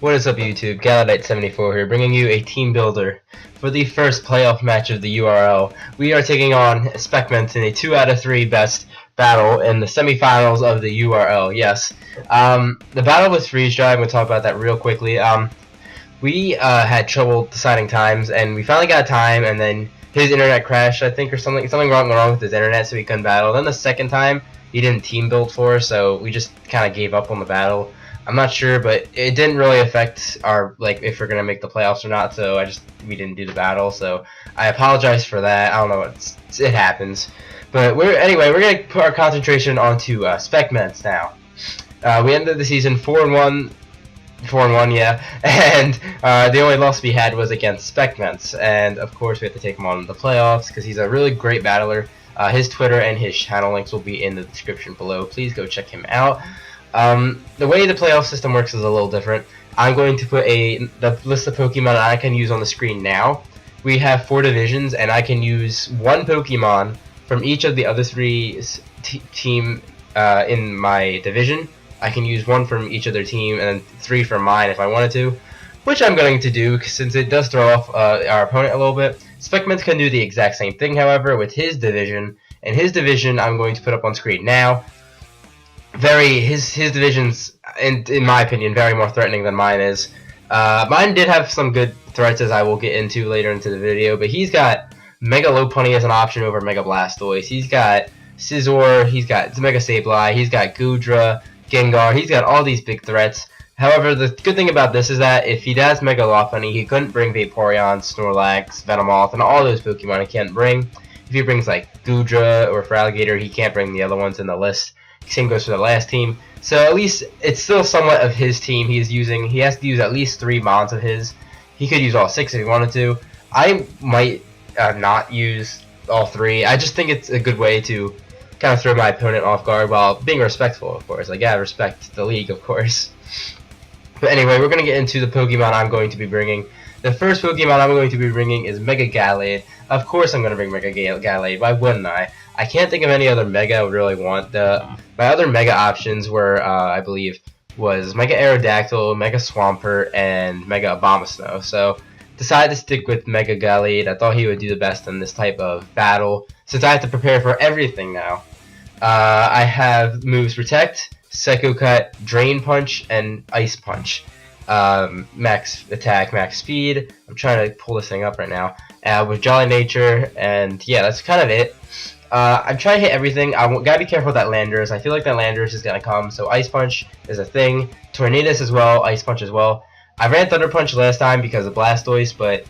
What is up, YouTube? Galladite 74 here, bringing you a team builder for the first playoff match of the URL. We are taking on Specments in a 2 out of 3 best battle in the semifinals of the URL. Yes, the battle was freeze dry. I'm going to talk about that real quickly. We had trouble deciding times, and we finally got time, and then his internet crashed, I think, or something wrong with his internet, so we couldn't battle. Then the second time, he didn't team build for us, so we just kind of gave up on the battle. I'm not sure, but it didn't really affect our, like, if we're gonna make the playoffs or not. So we didn't do the battle. So I apologize for that. I don't know, it happens. But we're gonna put our concentration onto Specments now. We ended the season 4-1, yeah, and the only loss we had was against Specments, and of course we have to take him on in the playoffs because he's a really great battler. His Twitter and his channel links will be in the description below. Please go check him out. The way the playoff system works is a little different. I'm going to put the list of Pokemon I can use on the screen now. We have 4 divisions, and I can use 1 Pokemon from each of the other 3 team in my division. I can use 1 from each other team, and then 3 from mine if I wanted to, which I'm going to do since it does throw off our opponent a little bit. Specments can do the exact same thing, however, with his division. And his division I'm going to put up on screen now. His division's, in my opinion, very more threatening than mine is. Mine did have some good threats, as I will get into later into the video, but he's got Mega Lopunny as an option over Mega Blastoise. He's got Scizor, he's got Mega Sableye, he's got Goodra, Gengar, he's got all these big threats. However, the good thing about this is that if he does Mega Lopunny, he couldn't bring Vaporeon, Snorlax, Venomoth, and all those Pokemon he can't bring. If he brings like Goodra or Feraligatr, he can't bring the other ones in the list. Same goes for the last team. So at least it's still somewhat of his team he's using. He has to use at least 3 mons of his. He could use all 6 if he wanted to. I might not use all 3. I just think it's a good way to kind of throw my opponent off guard while being respectful, of course. Like, yeah, respect the league, of course. But anyway, we're going to get into the Pokemon I'm going to be bringing. The first Pokemon I'm going to be bringing is Mega Galade. Of course I'm going to bring Mega Galade. Why wouldn't I? I can't think of any other Mega I would really want. My other Mega options were, I believe, was Mega Aerodactyl, Mega Swampert, and Mega Abomasnow. So, decided to stick with Mega Galade. I thought he would do the best in this type of battle, since I have to prepare for everything now. I have moves Protect, Psycho Cut, Drain Punch, and Ice Punch. Max attack, max speed. I'm trying to pull this thing up right now. With Jolly Nature, and yeah, that's kind of it. I'm trying to hit everything. Gotta be careful with that Landorus. I feel like that Landorus is gonna come, so Ice Punch is a thing. Tornadus as well, Ice Punch as well. I ran Thunder Punch last time because of Blastoise, but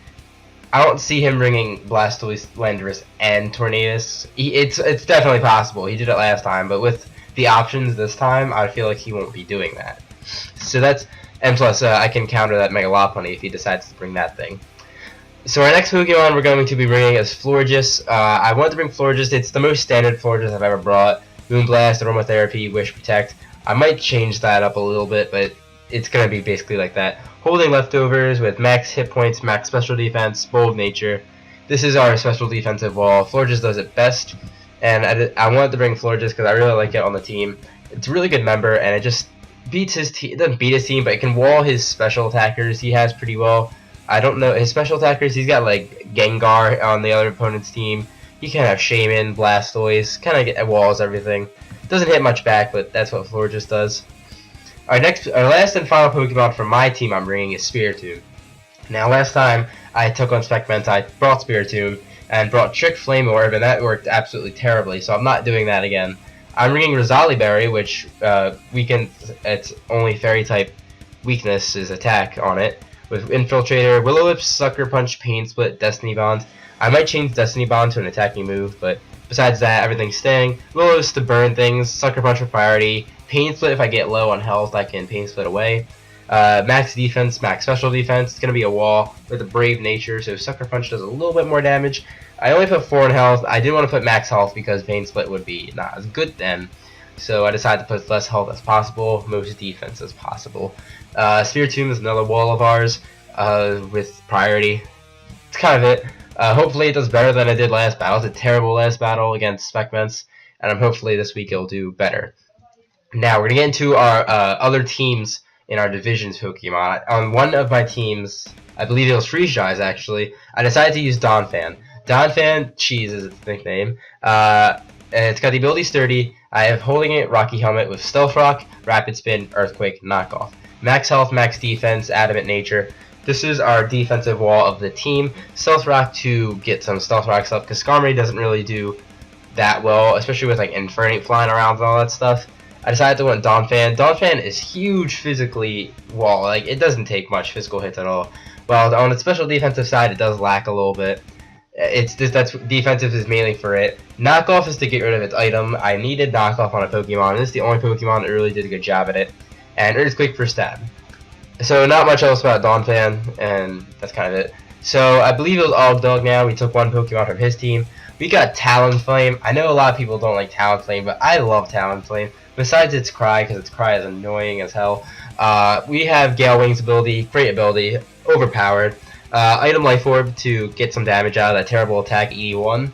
I don't see him bringing Blastoise, Landorus, and Tornadus. It's definitely possible. He did it last time, but with the options this time, I feel like he won't be doing that. So that's, and plus I can counter that Mega Lopunny if he decides to bring that thing. So our next Pokemon we're going to be bringing is Florges. I wanted to bring Florges. It's the most standard Florges I've ever brought. Moonblast, Aromatherapy, Wish, Protect. I might change that up a little bit, but it's going to be basically like that. Holding Leftovers with max hit points, max special defense, bold nature. This is our special defensive wall. Florges does it best, and I wanted to bring Florges because I really like it on the team. It's a really good member, and it just beats his team. It doesn't beat his team, but it can wall his special attackers he has pretty well. I don't know his special attackers. He's got like Gengar on the other opponent's team. He can have Shaman, Blastoise, kind of get walls everything. Doesn't hit much back, but that's what Florges does. Our last and final Pokemon from my team I'm bringing is Spiritomb. Now, last time I took on Specments, I brought Spiritomb and brought Trick Flame Orb, and that worked absolutely terribly. So I'm not doing that again. I'm bringing Roseli Berry, which weakens its only Fairy type weakness is attack on it. With Infiltrator, Will-O-Wisp, Sucker Punch, Pain Split, Destiny Bond. I might change Destiny Bond to an attacking move, but besides that, everything's staying. Will-O-Wisp to burn things, Sucker Punch for priority, Pain Split if I get low on health, I can Pain Split away. Max defense, max special defense. It's going to be a wall with a Brave Nature, so Sucker Punch does a little bit more damage. I only put 4 in health. I didn't want to put max health because Pain Split would be not as good then. So I decided to put as less health as possible, most defense as possible. Spiritomb is another wall of ours with priority. It's kind of it. Hopefully it does better than it did last battle. It was a terrible last battle against Specments, and hopefully this week it'll do better. Now we're going to get into our other teams in our division's Pokemon. On one of my teams, I believe it was Freeze Dries actually, I decided to use Donphan. Donphan, Cheese is its nickname. And it's got the ability Sturdy. I have Holding It, Rocky Helmet with Stealth Rock, Rapid Spin, Earthquake, Knockoff. Max Health, Max Defense, Adamant Nature. This is our defensive wall of the team. Stealth Rock to get some Stealth Rocks up, because Starmie doesn't really do that well, especially with like Infiltrator flying around and all that stuff. I decided to win Donphan. Donphan is huge physically wall. Like, it doesn't take much physical hits at all. Well, on the special defensive side, it does lack a little bit. It's just that's defensive is mainly for it. Knockoff is to get rid of its item. I needed Knockoff on a Pokemon. This is the only Pokemon that really did a good job at it. And Earthquake for stab. So not much else about Donphan, and that's kind of it. So I believe it was Ogdog now. We took one Pokemon from his team. We got Talonflame. I know a lot of people don't like Talonflame, but I love Talonflame. Besides its cry, because its cry is annoying as hell. We have Gale Wings ability, great ability, overpowered. Item Life Orb to get some damage out of that terrible attack, 81.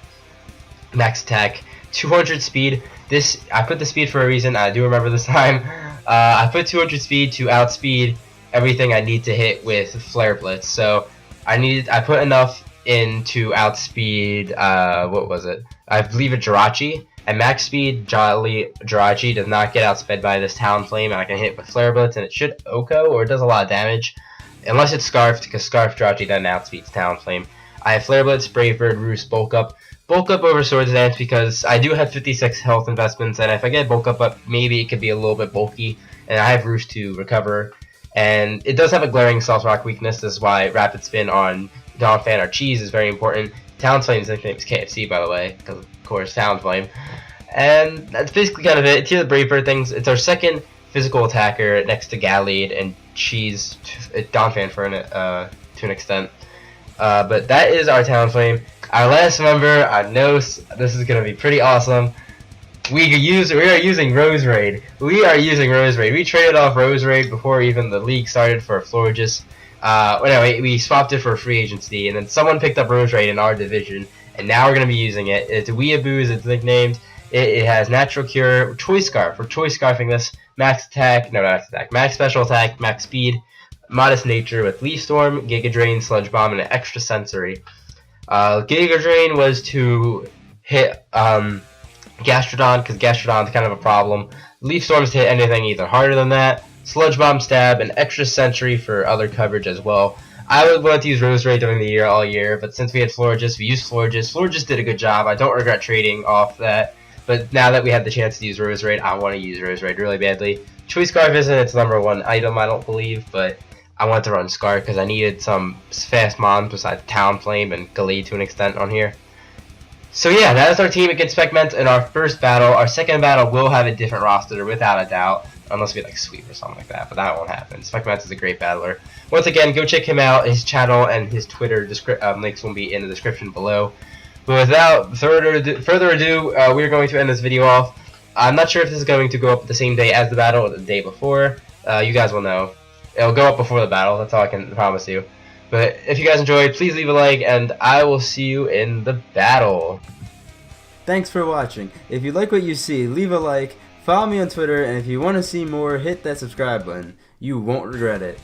Max attack, 200 speed. This I put the speed for a reason. I do remember this time. I put 200 speed to outspeed everything I need to hit with Flare Blitz. So I put enough in to outspeed. What was it? I believe it Jirachi. At max speed, Jirachi does not get outsped by this Talonflame, and I can hit with Flare Blitz, and it should Oko, or it does a lot of damage. Unless it's Scarfed, because Scarf Jirachi doesn't outspeed Talonflame. I have Flare Blitz, Brave Bird, Roost, Bulk Up. Bulk Up over Swords Dance because I do have 56 health investments, and if I get Bulk Up, maybe it could be a little bit bulky, and I have Roost to recover. And it does have a glaring Stealth Rock weakness. This is why Rapid Spin on Donphan or Cheese is very important. Talonflame's nickname is KFC, by the way, because of course Talonflame. And that's basically kind of it. It's the Brave Bird things. It's our second physical attacker next to Galladite and Cheese, Donphan for to an extent. But that is our Talonflame. Our last member, I know this is gonna be pretty awesome. We are using Roserade. We traded off Roserade before even the league started for Florges. Anyway, we swapped it for free agency, and then someone picked up Roserade in our division, and now we're gonna be using it. It's Weeaboo, is its nicknamed. It has Natural Cure, Choice Scarf. We're Choice Scarfing this. Max special attack, max speed, Modest Nature with Leaf Storm, Giga Drain, Sludge Bomb, and an extra sensory. Giga Drain was to hit Gastrodon, because Gastrodon's kind of a problem. Leaf Storm's to hit anything either harder than that. Sludge Bomb, Stab, and extra sensory for other coverage as well. I would want to use Roserade during the year all year, but since we had Florges, we used Florges. Florges did a good job. I don't regret trading off that. But now that we had the chance to use Roserade, I want to use Roserade really badly. Choice Scarf isn't its #1 item, I don't believe, but I wanted to run Scarf because I needed some fast mons besides Talonflame and Glalie to an extent on here. So yeah, that is our team against Specment in our first battle. Our second battle will have a different roster without a doubt, unless we like sweep or something like that, but that won't happen. Specment is a great battler. Once again, go check him out. His channel and his Twitter links will be in the description below. But without further ado, we're going to end this video off. I'm not sure if this is going to go up the same day as the battle or the day before. You guys will know. It'll go up before the battle, that's all I can promise you. But if you guys enjoyed, please leave a like, and I will see you in the battle. Thanks for watching. If you like what you see, leave a like, follow me on Twitter, and if you want to see more, hit that subscribe button. You won't regret it.